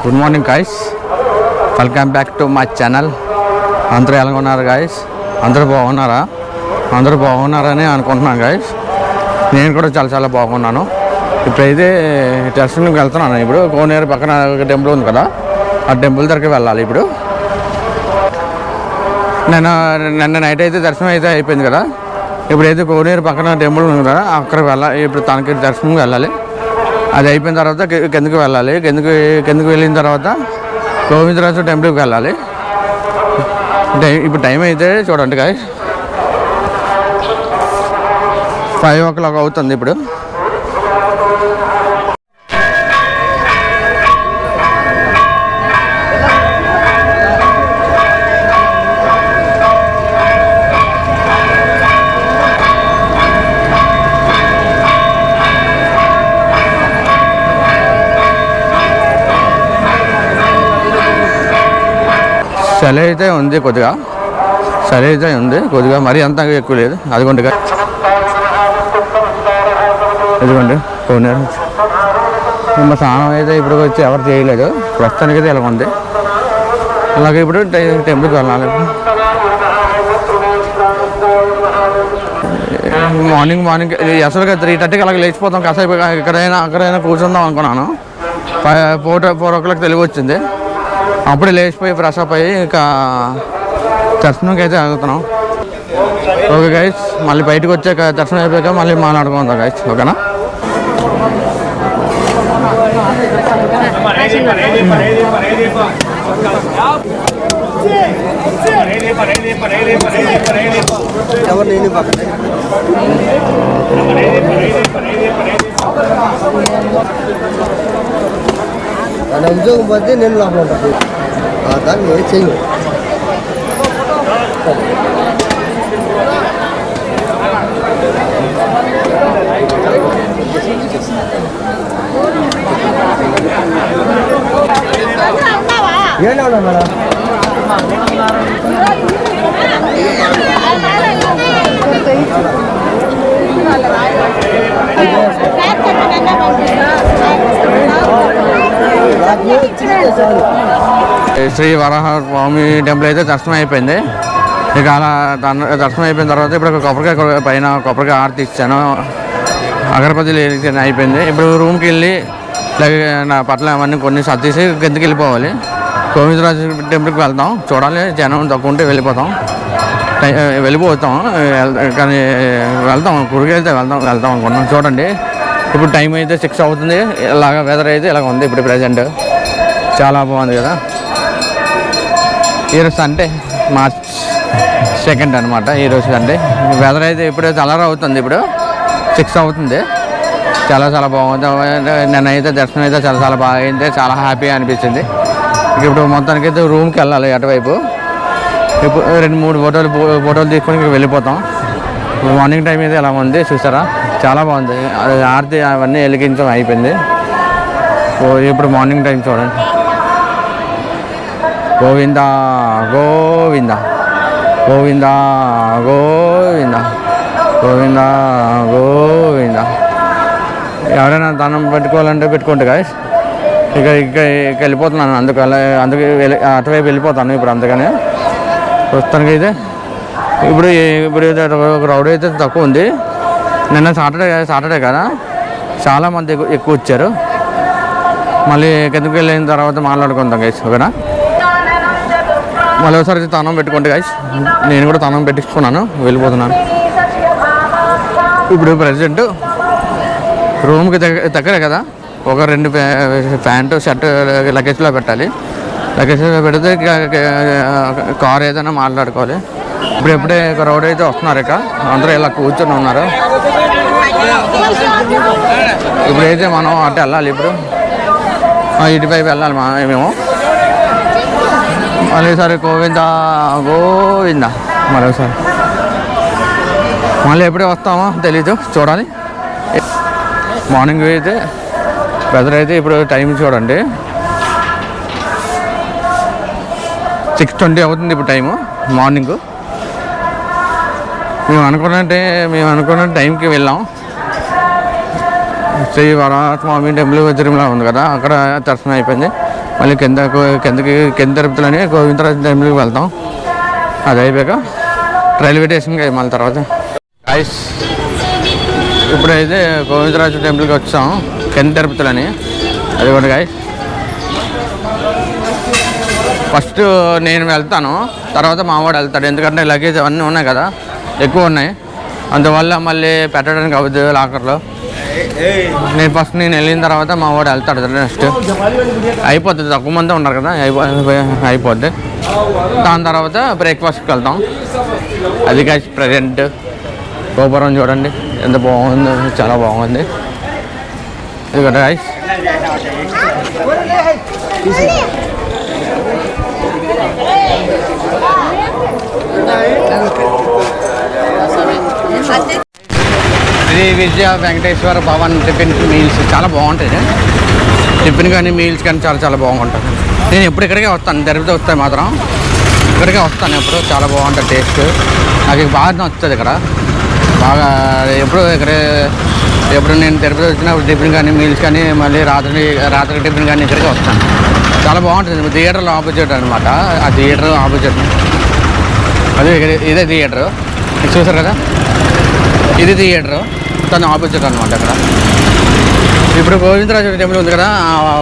Good morning guys, welcome back to my channel. అందరూ ఎలా ఉన్నారు గాయ్స్? అందరూ బాగున్నారా? అందరూ బాగున్నారని అనుకుంటున్నాను గాయ్స్. నేను కూడా చాలా బాగున్నాను. ఇప్పుడైతే దర్శనంకి వెళ్తున్నాను. ఇప్పుడు కోనేరు పక్కన టెంపుల్ ఉంది కదా, ఆ టెంపుల్ దగ్గరికి వెళ్ళాలి. ఇప్పుడు నిన్న నైట్ అయితే దర్శనం అయితే అయిపోయింది కదా. ఇప్పుడైతే కోనేరు పక్కన టెంపుల్ ఉంది కదా, అక్కడికి వెళ్ళాలి. ఇప్పుడు తనకి దర్శనంకి వెళ్ళాలి. అది అయిపోయిన తర్వాత కిందకి వెళ్ళాలి. కిందకి వెళ్ళిన తర్వాత గోవిందరాజు టెంపుల్కి వెళ్ళాలి. ఇప్పుడు టైం అయితే చూడండి గాయస్, 5 o'clock అవుతుంది ఇప్పుడు. చలి అయితే ఉంది, కొద్దిగా మరీ అంత ఎక్కువ లేదు. అదిగోండి ఇదిగోండి కోనేరు. మా స్నానం అయితే ఇప్పుడు వచ్చి ఎవరు చేయలేదు, ప్రస్తుతానికి అయితే ఇలా ఉంది. అలాగే ఇప్పుడు టెంపుల్కి వెళ్ళాలి. మార్నింగ్ అసలుగా 3:30కి అలాగే లేచిపోతాం. కాసేపు అక్కడైనా కూర్చుందాం అనుకున్నాను. 4 o'clock తెలివి వచ్చింది. అప్పుడే లేచిపోయి ఫ్రెష్ అప్ అయ్యి ఇక దర్శనంకి అయితే ఆగుతున్నాం. ఓకే గైస్, మళ్ళీ బయటకు వచ్చాక దర్శనం అయిపోయాక మళ్ళీ మాట్లాడుకుందాం గైస్, ఓకేనా? నా ఉద్యోగం పోతే నేను లోపల ఉంటుంది, దాన్ని నేను చెయ్యి. ఏమన్నా మేడం శ్రీ వరాహ స్వామి టెంపుల్ అయితే దర్శనం అయిపోయింది. ఇక అలా దర్శనం అయిపోయిన తర్వాత ఇప్పుడు కొబ్బరికాయ ఆరతి ఇచ్చాను, అగరబత్తిలు అయిపోయింది. ఇప్పుడు రూమ్కి వెళ్ళి నా పట్ల అవన్నీ కొన్ని సర్దేసి కిందకి వెళ్ళిపోవాలి. గోవిందరాజు టెంపుల్కి వెళ్తాం. చూడాలి, జనం తక్కువ ఉంటే వెళ్ళిపోతాం కానీ వెళ్తాం. గుడికి వెళ్తాం అనుకున్నాం. చూడండి, ఇప్పుడు టైం అయితే 6 అవుతుంది. ఇలాగ వెదర్ అయితే ఇలాగ ఉంది ఇప్పుడు ప్రజెంట్. చాలా బాగుంది కదా. ఈరోజు సండే, March 2 అనమాట. ఈరోజు సండే. వెదర్ అయితే ఇప్పుడు చల్లరా అవుతుంది. ఇప్పుడు 6 అవుతుంది. చాలా బాగుంది. నేనైతే దర్శనం అయితే చాలా బాగా అయింది. చాలా హ్యాపీగా అనిపించింది. ఇప్పుడు మొత్తానికి అయితే రూమ్కి వెళ్ళాలి. అటువైపు ఇప్పుడు 2-3 ఫోటోలు తీసుకొని వెళ్ళిపోతాం. మార్నింగ్ టైం అయితే ఎలా ఉంది చూసారా, చాలా బాగుంది. ఆరతి అవన్నీ వెలిగించడం అయిపోయింది. ఇప్పుడు మార్నింగ్ టైం చూడండి. గోవింద గోవింద గోవింద గోవింద గోవింద గోవింద. ఎవరైనా దానం పెట్టుకోవాలంటే పెట్టుకోండి గాయస్. ఇక వెళ్ళిపోతున్నాను. అందుకే అటువైపు వెళ్ళిపోతాను ఇప్పుడు. అందుకని ప్రస్తుతానికి అయితే ఇప్పుడు క్రౌడ్ అయితే తక్కువ ఉంది. నిన్న సాటర్డే కదా, చాలామంది ఎక్కువ వచ్చారు. మళ్ళీ కిందకి వెళ్ళిన తర్వాత మాట్లాడుకుందాం గైస్, ఓకేనా? మళ్ళీ ఒకసారి తనం పెట్టుకోండి గైస్. నేను కూడా తనం పెట్టించుకున్నాను, వెళ్ళిపోతున్నాను. ఇప్పుడు ప్రజెంట్ రూమ్కి దగ్గరే కదా, ఒక 2 ప్యాంటు షర్ట్ లగేజ్లో పెట్టాలి. లగేజ్లో పెడితే కార్ ఏదైనా మాట్లాడుకోవాలి. ఇప్పుడే క్రౌడ్ అయితే వస్తున్నారు. ఇక అందరూ ఇలా కూర్చొని ఉన్నారు. ఇప్పుడైతే మనం అటు వెళ్ళాలి. ఇప్పుడు ఇటువైపు వెళ్ళాలి మేము. మళ్ళీసారి గోవింద గోవింద మళ్ళీ ఎప్పుడే వస్తామో తెలీదు, చూడాలి. మార్నింగ్ అయితే వెదర్ అయితే ఇప్పుడు టైం చూడండి, 6:20 అవుతుంది ఇప్పుడు టైము. మార్నింగ్ మేము అనుకున్న టైంకి వెళ్ళాం. శ్రీ వరాహ స్వామి టెంపుల్ తిరుమల ఉంది కదా, అక్కడ దర్శనం అయిపోయింది. మళ్ళీ కింద తిరుపతిలోని గోవిందరాజు టెంపుల్కి వెళ్తాం. అది అయిపోయాక రైల్వే స్టేషన్కి మళ్ళీ తర్వాత గైస్ ఇప్పుడైతే గోవిందరాజు టెంపుల్కి వచ్చాం కింద తిరుపతిలోని. అది కూడా గైస్ ఫస్ట్ నేను వెళ్తాను, తర్వాత మావాడు వెళ్తాడు. ఎందుకంటే లగేజ్ అవన్నీ ఉన్నాయి కదా, ఎక్కువ ఉన్నాయి. అందువల్ల మళ్ళీ పెట్టడానికి అవ్వదు లాకర్లో. నేను వెళ్ళిన తర్వాత మా వాడు వెళ్తాడు. నెక్స్ట్ అయిపోతుంది, తక్కువ మంది ఉన్నారు కదా, అయిపోద్ది. దాని తర్వాత బ్రేక్ఫాస్ట్కి వెళ్తాం. అది గైస్ ప్రజెంట్ గోపురం చూడండి ఎంత బాగుంది, చాలా బాగుంది. ఇది కదా గైస్ ఇది విజయ వెంకటేశ్వర భవన్ టిఫిన్ మీల్స్ చాలా బాగుంటాయి. టిఫిన్ కానీ మీల్స్ కానీ చాలా చాలా బాగుంటుంది. నేను ఎప్పుడు ఇక్కడికే వస్తాను, తిరుపతి వస్తాయి మాత్రం ఇక్కడికే వస్తాను ఎప్పుడు. చాలా బాగుంటుంది టేస్ట్, నాకు బాగా నచ్చుతుంది ఇక్కడ బాగా. ఎప్పుడు నేను తిరుపతి వచ్చినప్పుడు టిఫిన్ కానీ మీల్స్ కానీ మళ్ళీ రాత్రి టిఫిన్ కానీ ఇక్కడికే వస్తాను. చాలా బాగుంటుంది. థియేటర్లో ఆపోజిట్ అనమాట, ఆ థియేటర్ ఆపోజిట్. అదే ఇదే థియేటరు చూసారు కదా, ఇది థియేటరు దాని ఆపోజిట్ అనమాట. అక్కడ ఇప్పుడు గోవిందరాజు టెంపుల్ ఉంది కదా,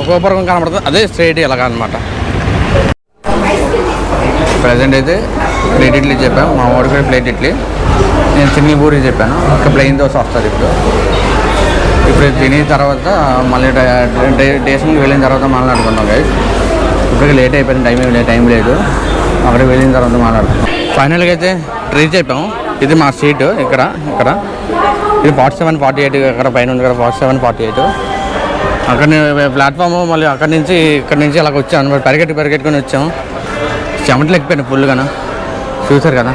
గోపురం కనబడుతుంది, అదే స్ట్రైట్ ఇలాగ అనమాట. ప్రజెంట్ అయితే ప్లేట్ ఇడ్లీ చెప్పాను, మా వాడికి ప్లేట్ ఇడ్లీ. నేను చిన్ని పూరి చెప్పాను, ఇంకా ప్లెయిన్ దోశ వస్తుంది. ఇప్పుడు తినిన తర్వాత మళ్ళీ స్టేషన్కి వెళ్ళిన తర్వాత మాట్లాడుకున్నాం గైస్. ఇప్పటికి లేట్ అయిపోయింది, టైం లేదు. అక్కడికి వెళ్ళిన తర్వాత మాట్లాడుకున్నాం. ఫైనల్గా అయితే రీచ్ అయిపోయాము. ఇది మా సీటు ఇక్కడ ఇది 47-48 అక్కడ పైన ఉంది కదా, 47-48 అక్కడ ప్లాట్ఫామ్. మళ్ళీ ఇక్కడ నుంచి అలాగ వచ్చాము, పరిగెట్టుకొని వచ్చాము. చెమటలు ఎక్కిపోయాను ఫుల్గా, చూసారు కదా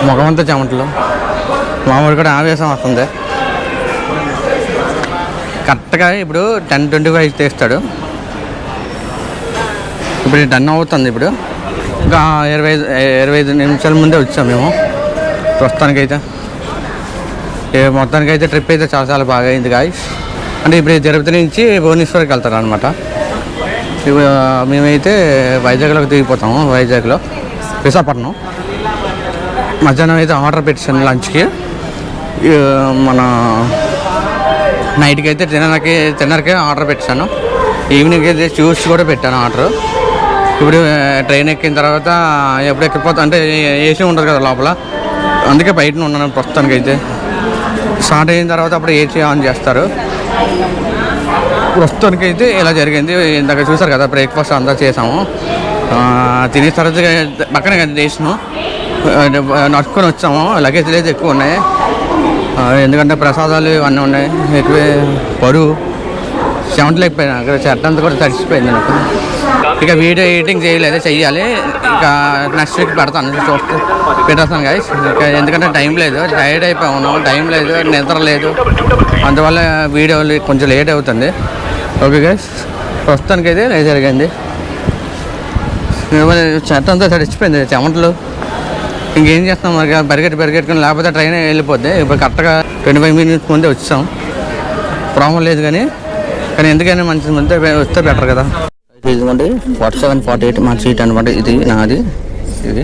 ముఖమంతా చెమటలు. మామూలు కూడా ఆవేశం వస్తుంది. కరెక్ట్గా ఇప్పుడు 10:25 తీస్తాడు. ఇప్పుడు 10 అవుతుంది. ఇప్పుడు ఇంకా 25 నిమిషాల ముందే వచ్చాము మేము. ప్రస్తుతానికైతే మొత్తానికైతే ట్రిప్ అయితే చాలా చాలా బాగా అయింది గాయ్స్. అంటే ఇప్పుడు తిరుపతి నుంచి భువనేశ్వర్కి వెళ్తారు అనమాట. మేమైతే వైజాగ్లోకి దిగిపోతాము. వైజాగ్లో విశాఖపట్నం మధ్యాహ్నం అయితే ఆర్డర్ పెట్టాను లంచ్కి. మన నైట్కి అయితే డిన్నర్కి ఆర్డర్ పెట్టాను. ఈవినింగ్ అయితే జ్యూస్ కూడా పెట్టాను ఆర్డర్. ఇప్పుడు ట్రైన్ ఎక్కిన తర్వాత ఎప్పుడు ఎక్కిపోతా అంటే ఏసీ ఉండదు కదా లోపల, అందుకే బయట ఉన్నాను ప్రస్తుతానికి. అయితే స్టార్ట్ అయిన తర్వాత అప్పుడు ఏసీ ఆన్ చేస్తారు. ప్రస్తుతానికి అయితే ఇలా జరిగింది. ఇందాక చూసారు కదా బ్రేక్ఫాస్ట్ అంతా చేసాము. తినే తర్వాత పక్కనే చేసాము, నడుచుకొని వచ్చాము. లగేజ్ లేదు, ఎక్కువ ఉన్నాయి. ఎందుకంటే ప్రసాదాలు ఇవన్నీ ఉన్నాయి, ఎక్కువ బరువు. చెమటలు అయిపోయినా అక్కడ చెట్టంతా కూడా తడిచిపోయింది నాకు. ఇక వీడియో ఎడిటింగ్ చెయ్యాలి. ఇక నెక్స్ట్ వీక్ పెట్టేస్తాను గైస్. ఇక ఎందుకంటే టైం లేదు, టైర్డ్ అయిపోయాను, టైం లేదు, నిద్ర లేదు. అందువల్ల వీడియో కొంచెం లేట్ అవుతుంది. ఓకే గైస్, ప్రస్తుతానికి అయితే లేదు జరిగింది. చెత్త అంతా తడిచిపోయింది, చెమటలు. ఇంకేం చేస్తాం మరి, పరిగెట్టుకుని లేకపోతే ట్రైన్ వెళ్ళిపోద్ది. ఇప్పుడు కరెక్ట్గా 25 minutes ముందే వచ్చాం. ప్రాబ్లం లేదు కానీ ఎందుకైనా మంచి ముందే వస్తే బెటర్ కదా. ఇదిగోండి 47-48 మా సీట్ అనమాట. ఇది నాది. ఇది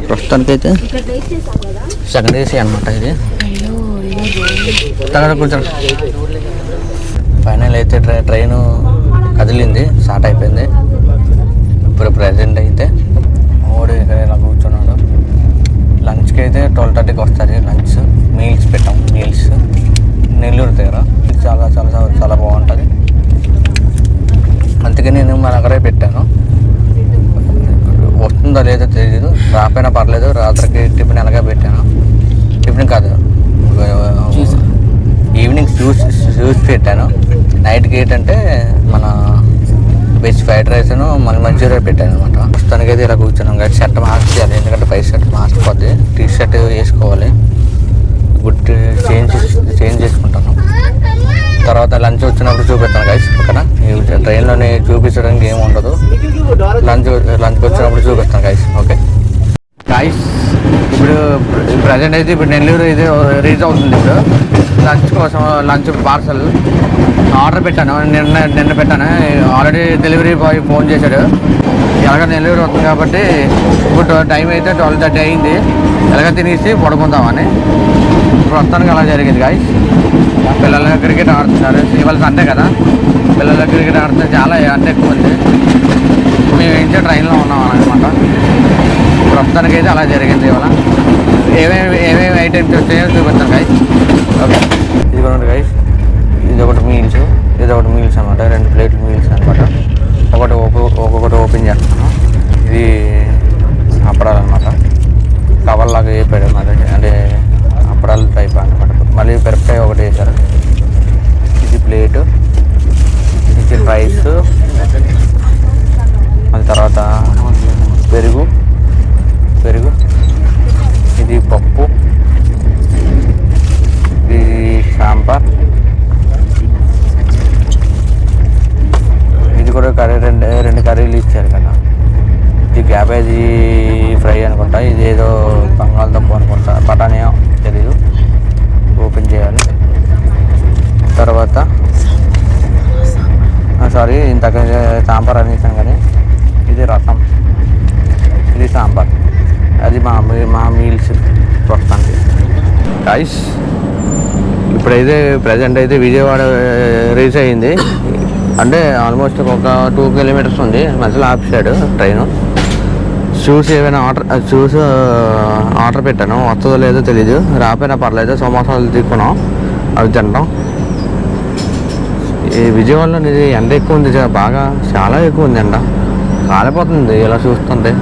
ప్రస్తుతానికి అయితే సెకండ్ ఏసీ అనమాట. ఇది తర్వాత కొంచెం ఫైనల్ అయితే ట్రైన్ కదిలింది, స్టార్ట్ అయిపోయింది. ఇప్పుడు ప్రజెంట్ అయితే మూడు ఇక్కడ ఇలా కూర్చున్నాడు. లంచ్కి అయితే 12:30కి వస్తుంది లంచ్. మీల్స్ పెట్టాం, మీల్స్ నెల్లూరు దగ్గర. చాలా చాలా చాలా బాగుంటుంది. అందుకే నేను మన అక్కడే పెట్టాను. వస్తుందో లేదో తెలియదు, రాపోయినా పర్లేదు. రాత్రికి టిఫిన్ ఎలాగా పెట్టాను, టిఫిన్ కాదు ఈవినింగ్ జ్యూస్ పెట్టాను. నైట్కి ఏంటంటే మన వెజ్ ఫ్రైడ్ రైస్ను మన మంచూరియా పెట్టాను అనమాట. ప్రస్తుతానికి అయితే ఇలా కూర్చున్నాం. కానీ షర్ట్ మార్చేయాలి, ఎందుకంటే పై షర్ట్ మార్చిపోద్ది. టీ షర్ట్ వేసుకోవాలి. గుడ్ చేంజ్ చేసుకుంటాను. తర్వాత లంచ్ వచ్చినప్పుడు చూపిస్తాను గైస్. పక్కన ట్రైన్లోనే చూపించడానికి ఏమి ఉండదు. లంచ్కి వచ్చినప్పుడు చూపిస్తాను గైస్. ఓకే గైస్, ఇప్పుడు ప్రజెంట్ అయితే ఇప్పుడు నెల్లూరు ఇది రీచ్ అవుతుంది. ఇప్పుడు లంచ్ కోసం లంచ్ పార్సల్ ఆర్డర్ పెట్టాను. నిన్న పెట్టాను. ఆల్రెడీ డెలివరీ బాయ్ ఫోన్ చేశాడు. ఎలాగ డెలివరీ వస్తుంది కాబట్టి ఇప్పుడు టైం అయితే 12:30 అయింది. ఎలాగ తినేసి పడుకుందామని ప్రస్తుతానికి అలా జరిగింది గాయ్స్. పిల్లలు క్రికెట్ ఆడుతున్నారు. ఇవాళ సండే కదా, పిల్లలు క్రికెట్ ఆడుతున్నారు. చాలా అంటే ఎక్కువ ఉంది. మేము ఏంటో ట్రైన్లో ఉన్నాం అనమాట. ప్రస్తుతానికి అయితే అలా జరిగింది. ఇవాళ ఏమేమి ఐటమ్స్ వచ్చాయో చూపిస్తాను గాయ్స్. ఓకే, ఇది కూడా ఉంది గాయ్స్. ఇది ఒకటి మీల్స్ అనమాట. 2 ప్లేట్లు మీల్స్ అనమాట. ఒక్కొక్కటి ఓపెన్ చేస్తాను. ఇది అప్పడాలు అనమాట. కవర్ లాగా వేపాడు అనమాట. అంటే అప్పడాలు టైప్ అనమాట. మళ్ళీ పెరపకాయ ఒకటి వేశారు. ఇది ప్లేటు, ఇది రైస్, మళ్ళీ తర్వాత పెరుగు, ఇది పప్పు, ఇది సాంబార్, ఇది కూడా కర్రీ. రెండు కర్రీలు ఇచ్చారు కదా. ఇది క్యాబేజీ ఫ్రై అనుకుంటా. ఇది ఏదో బంగాళదుంప అనుకుంటా, బఠానీయో తెలీదు. ఓపెన్ చేయాలి. తర్వాత సారీ, ఇంతక సాంబార్ అనేసాను కానీ ఇది రసం, ఇది సాంబార్. అది మా మీల్స్ ప్రస్తుతానికి గాయ్స్. ఇప్పుడైతే ప్రజెంట్ అయితే విజయవాడ రీచ్ అయ్యింది. అంటే ఆల్మోస్ట్ ఒక 2 కిలోమీటర్స్ ఉంది. మధ్యలో ఆపేసాడు ట్రైను. షూస్ ఏమైనా ఆర్డర్ పెట్టాను. వస్తుందో లేదో తెలీదు. రాపోయినా పర్లేదు. సమోసాలు తీసుకున్నాం, అవి తింటాం. ఈ విజయవాడలో ఇది ఎండ ఎక్కువ ఉంది, బాగా చాలా ఎక్కువ ఉంది ఎండ. కాలిపోతుంది ఇలా చూస్తుంటే.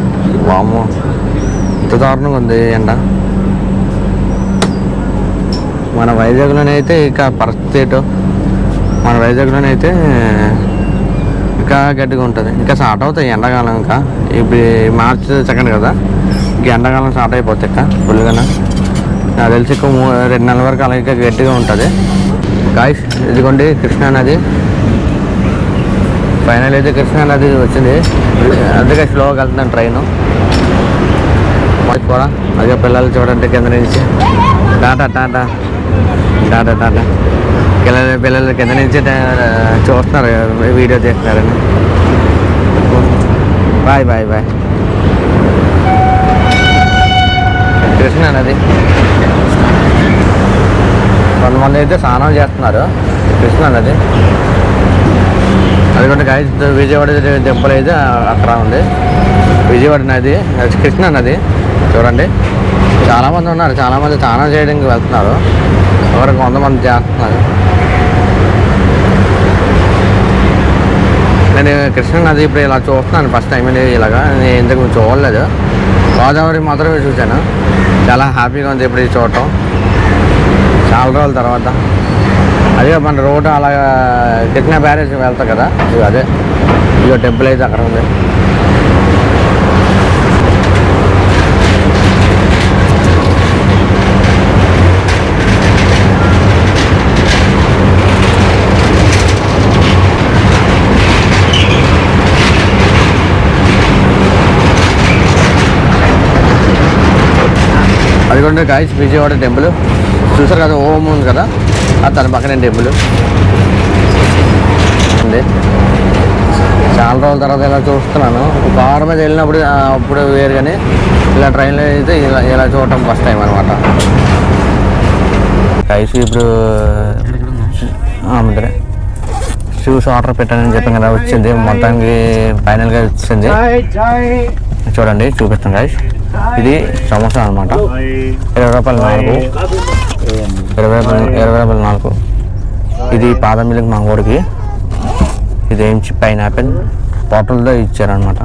వామ్మో, ఇంత దారుణంగా ఉంది ఎండ. మన వైజాగ్లోనైతే ఇక పరిస్థితి ఏంటో. మన వైజాగ్లోనైతే ఇంకా గట్టిగా ఉంటుంది. ఇంకా స్టార్ట్ అవుతాయి ఎండాకాలం. ఇంకా ఇప్పుడు మార్చ్ 2 కదా, ఇంకా ఎండాకాలం స్టార్ట్ అయిపోతాయి ఇంకా ఫుల్గా. నాకు తెలిసి ఎక్కువ 2 నెలల వరకు అలా ఇంకా గట్టిగా ఉంటుంది గాయ్స్. ఇదిగోండి కృష్ణా నది. ఫైనల్ అయితే కృష్ణా నది వచ్చింది. అందుకే స్లోగా వెళ్తున్నాను ట్రైను కూడా. అదే పిల్లలు చూడండి కింద నుంచి టాటా టాటా టాటా టాటా. పిల్లలు కింద నుంచి చూస్తున్నారు, వీడియో తీస్తున్నారని. Bye bye bye. కృష్ణా నది. కొంతమంది అయితే స్నానం చేస్తున్నారు. కృష్ణా నది. అదిగోండి గాయస్, విజయవాడ టెంపుల్ అయితే అక్కడ ఉంది. విజయవాడ నది, కృష్ణా నది చూడండి. చాలామంది ఉన్నారు. చాలామంది స్నానం చేయడానికి వెళ్తున్నారు. ఎవరికి కొంతమంది చేస్తున్నారు. నేను కృష్ణా నది ఇప్పుడు ఇలా చూస్తున్నాను ఫస్ట్ టైం. ఇలాగా నేను ఇంతకు చూడలేదు. గోదావరి మాత్రమే చూశాను. చాలా హ్యాపీగా ఉంది ఇప్పుడు ఇది చూడటం, చాలా రోజుల తర్వాత. అదే మన రోడ్డు అలాగా కృష్ణా బ్యారేజ్ వెళ్తాం కదా, అదే ఇక టెంపుల్ అయితే అక్కడ ఉంది. అదిగోండి గాయ్స్, విజయవాడ టెంపుల్ చూసారు కదా. ఓం ఉంది కదా, అది దాని పక్కనే టెంపుల్ ఉంది. చాలా రోజుల తర్వాత ఇలా చూస్తున్నాను. కారు మీద వెళ్ళినప్పుడు అప్పుడు వేరు, కానీ ఇలా ట్రైన్లో అయితే ఇలా చూడటం ఫస్ట్ టైం అనమాట. గాయ్స్ ఇప్పుడు ముందరే షూస్ ఆర్డర్ పెట్టానని చెప్పాను కదా, వచ్చింది మొత్తానికి ఫైనల్గా వచ్చింది. చూడండి చూపిస్తాను గాయ్స్. ఇది సమోసా అనమాట. 20 రూపాయలు 4, 20 రూపాయలు 4. ఇది బాదం మిల్క్ మా ఊరికి. ఇదేమిచి పైనాపిల్ బాటిల్తో ఇచ్చారనమాట.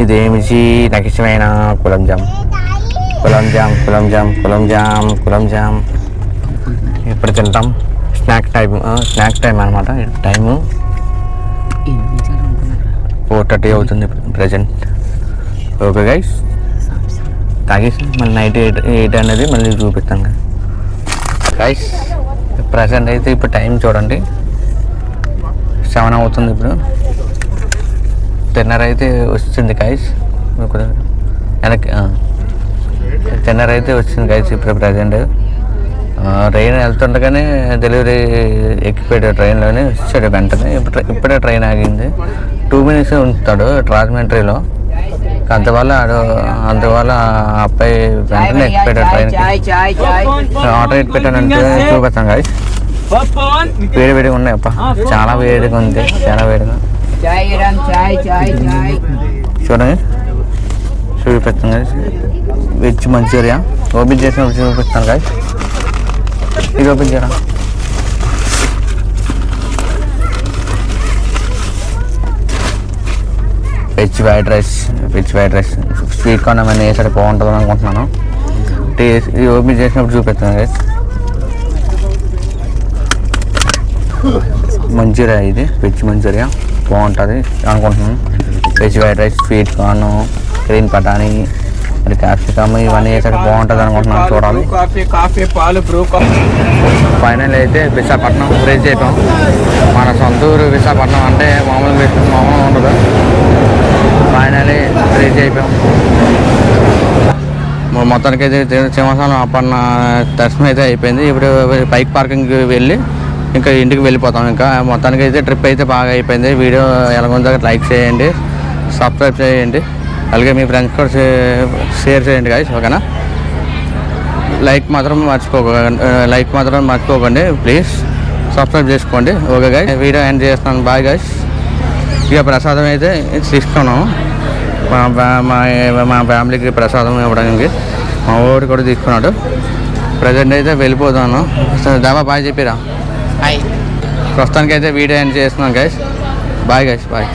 ఇదేమిచి నాకు ఇష్టమైన గులాబ్ జామ్. ఇప్పుడు తింటాం. స్నాక్ టైం అనమాట. టైము 4:30 అవుతుంది ప్రజెంట్. ఓకే గైస్, తాగేసి మళ్ళీ నైట్ 8 అనేది మళ్ళీ చూపిస్తాను గైస్. ప్రజెంట్ అయితే ఇప్పుడు టైం చూడండి 7 అవుతుంది. ఇప్పుడు డిన్నర్ అయితే వచ్చింది గైస్. వెనక్కి డిన్నర్ అయితే వచ్చింది గైస్ ఇప్పుడు ప్రజెంట్. ట్రైన్ వెళ్తుండగానే డెలివరీ ఎక్కిపోయాడు ట్రైన్లోనే వచ్చాడు వెంటనే. ఇప్పుడే ట్రైన్ ఆగింది. 2 minutes ఉంచుతాడు రాజమండ్రిలో. అందువల్ల అబ్బాయి వెంటనే ఎక్కిపోయాడు ట్రైన్కి. ఆర్డర్ ఎట్టి పెట్టానంటే చూపిస్తాను గాయస్. వేడిగా ఉన్నాయి అప్ప, చాలా వేడిగా ఉంది, చాలా వేడిగా. చూడండి చూపిస్తాను గాయస్. వెజ్ మంచూరియా ఓపెన్ చేసినప్పుడు చూపిస్తాను గాయస్. ఇది ఓపెన్ చేయరా. Veg fried rice sweet corn ఏమైనా వేసాడు బాగుంటుంది అనుకుంటున్నాను. ఇది ఓపెన్ చేసినప్పుడు చూపిస్తాను గైస్. మంచూరియా, ఇది వెజ్ మంచూరియా బాగుంటుంది అనుకుంటున్నాను. Veg fried rice, sweet corn, green బఠానీ, మరి క్యాప్సికమ్ ఇవన్నీ వేసాడు బాగుంటుంది అనుకుంటున్నాను. చూడాలి. ఫైనల్ అయితే విశాఖపట్నం రీచ్ అయిపోయాం. మన సొంత ఊరు విశాఖపట్నం అంటే మామూలుగా ఉండదు. ఫైనలీ రీచ్ అయిపోయాం. మొత్తానికి అయితే సింహాసనం అప్పన్న దర్శనం అయితే అయిపోయింది. ఇప్పుడు బైక్ పార్కింగ్కి వెళ్ళి ఇంకా ఇంటికి వెళ్ళిపోతాం. ఇంకా మొత్తానికి అయితే ట్రిప్ అయితే బాగా అయిపోయింది. వీడియో ఎలాగొందో లైక్ చేయండి, సబ్స్క్రైబ్ చేయండి, అలాగే మీ ఫ్రెండ్స్ కూడా షేర్ చేయండి గాయస్. ఓకేనా? లైక్ మాత్రం మర్చిపోకండి ప్లీజ్. సబ్స్క్రైబ్ చేసుకోండి. ఓకే గాయస్, వీడియో ఎండ్ చేస్తున్నాను. Bye guys. ఇక ప్రసాదం అయితే తీసుకున్నాము. మా ఫ్యామిలీకి ప్రసాదం ఇవ్వడానికి మా ఊరు కూడా తీసుకున్నాడు. ప్రజెంట్ అయితే వెళ్ళిపోతాను. దాబా బాయ్ చెప్పిరా. ప్రస్తుతానికి అయితే వీడియో ఎండ్ చేస్తున్నాను గైస్. Bye guys, bye.